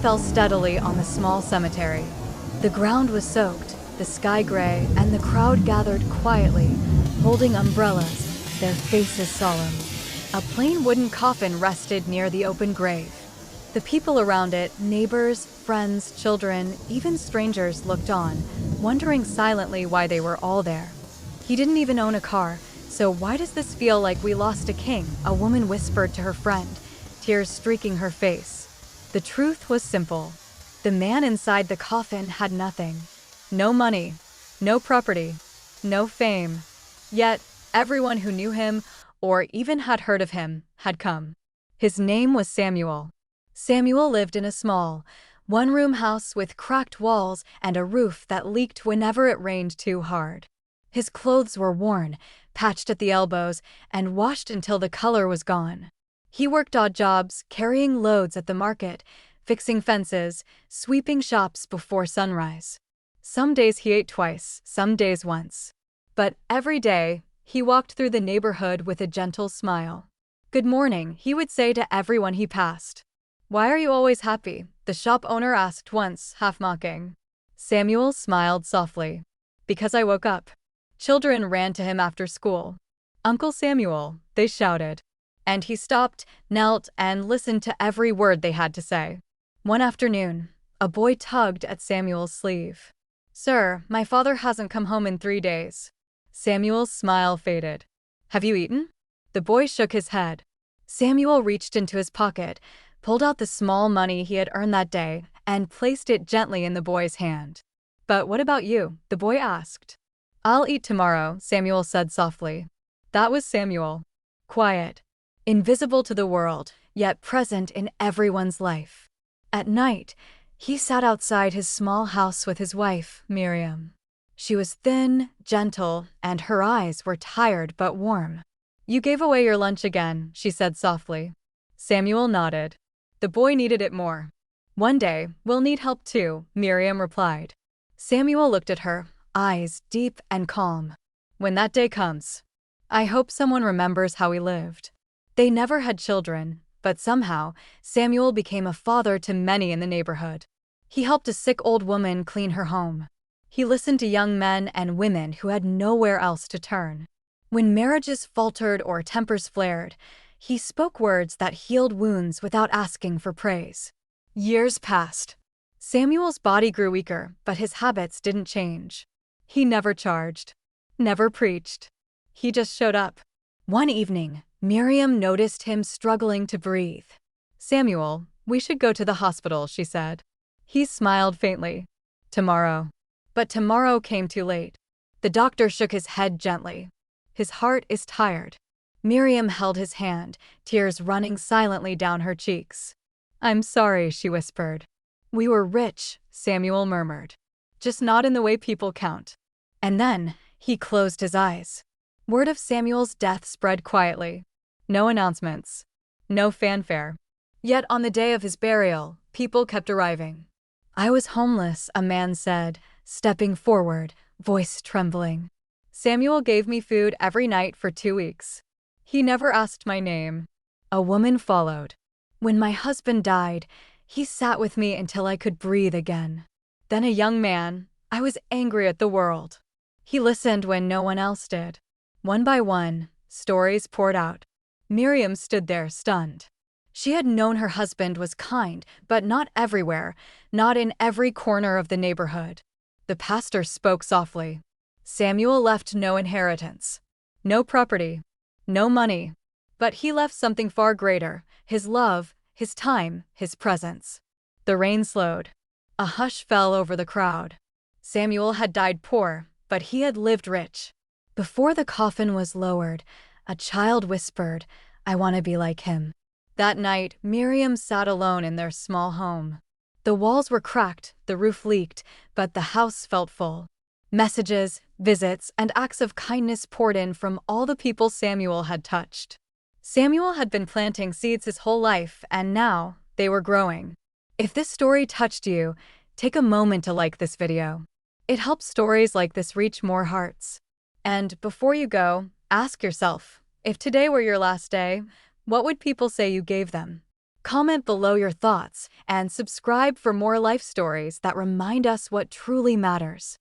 fell steadily on the small cemetery. The ground was soaked, the sky gray, and the crowd gathered quietly, holding umbrellas, their faces solemn. A plain wooden coffin rested near the open grave. The people around it, neighbors, friends, children, even strangers, looked on, wondering silently why they were all there. He didn't even own a car, so why does this feel like we lost a king? A woman whispered to her friend, tears streaking her face. The truth was simple. The man inside the coffin had nothing. No money, no property, no fame. Yet, everyone who knew him, or even had heard of him, had come. His name was Samuel. Samuel lived in a small, one-room house with cracked walls and a roof that leaked whenever it rained too hard. His clothes were worn, patched at the elbows, and washed until the color was gone. He worked odd jobs, carrying loads at the market, fixing fences, sweeping shops before sunrise. Some days he ate twice, some days once. But every day, he walked through the neighborhood with a gentle smile. "Good morning," he would say to everyone he passed. "Why are you always happy?" the shop owner asked once, half mocking. Samuel smiled softly. "Because I woke up." Children ran to him after school. "Uncle Samuel," they shouted. And he stopped, knelt, and listened to every word they had to say. One afternoon, a boy tugged at Samuel's sleeve. "Sir, my father hasn't come home in 3 days." Samuel's smile faded. "Have you eaten?" The boy shook his head. Samuel reached into his pocket, pulled out the small money he had earned that day, and placed it gently in the boy's hand. "But what about you?" the boy asked. "I'll eat tomorrow," Samuel said softly. That was Samuel. Quiet, invisible to the world, yet present in everyone's life. At night, he sat outside his small house with his wife, Miriam. She was thin, gentle, and her eyes were tired but warm. "You gave away your lunch again," she said softly. Samuel nodded. "The boy needed it more." "One day, we'll need help too," Miriam replied. Samuel looked at her, eyes deep and calm. "When that day comes, I hope someone remembers how we lived." They never had children, but somehow, Samuel became a father to many in the neighborhood. He helped a sick old woman clean her home. He listened to young men and women who had nowhere else to turn. When marriages faltered or tempers flared, he spoke words that healed wounds without asking for praise. Years passed. Samuel's body grew weaker, but his habits didn't change. He never charged, never preached. He just showed up. One evening, Miriam noticed him struggling to breathe. "Samuel, we should go to the hospital," she said. He smiled faintly. "Tomorrow." But tomorrow came too late. The doctor shook his head gently. "His heart is tired." Miriam held his hand, tears running silently down her cheeks. "I'm sorry," she whispered. "We were rich," Samuel murmured. "Just not in the way people count." And then, he closed his eyes. Word of Samuel's death spread quietly. No announcements. No fanfare. Yet on the day of his burial, people kept arriving. "I was homeless," a man said, stepping forward, voice trembling. "Samuel gave me food every night for 2 weeks. He never asked my name." A woman followed. "When my husband died, he sat with me until I could breathe again." Then a young man. "I was angry at the world." He listened when no one else did. One by one, stories poured out. Miriam stood there, stunned. She had known her husband was kind, but not everywhere, not in every corner of the neighborhood. The pastor spoke softly. Samuel left no inheritance, no property, no money. But he left something far greater: his love, his time, his presence. The rain slowed. A hush fell over the crowd. Samuel had died poor, but he had lived rich. Before the coffin was lowered, a child whispered, "I want to be like him." That night, Miriam sat alone in their small home. The walls were cracked, the roof leaked, but the house felt full. Messages, visits, and acts of kindness poured in from all the people Samuel had touched. Samuel had been planting seeds his whole life, and now they were growing. If this story touched you, take a moment to like this video. It helps stories like this reach more hearts. And before you go, ask yourself, if today were your last day, what would people say you gave them? Comment below your thoughts and subscribe for more life stories that remind us what truly matters.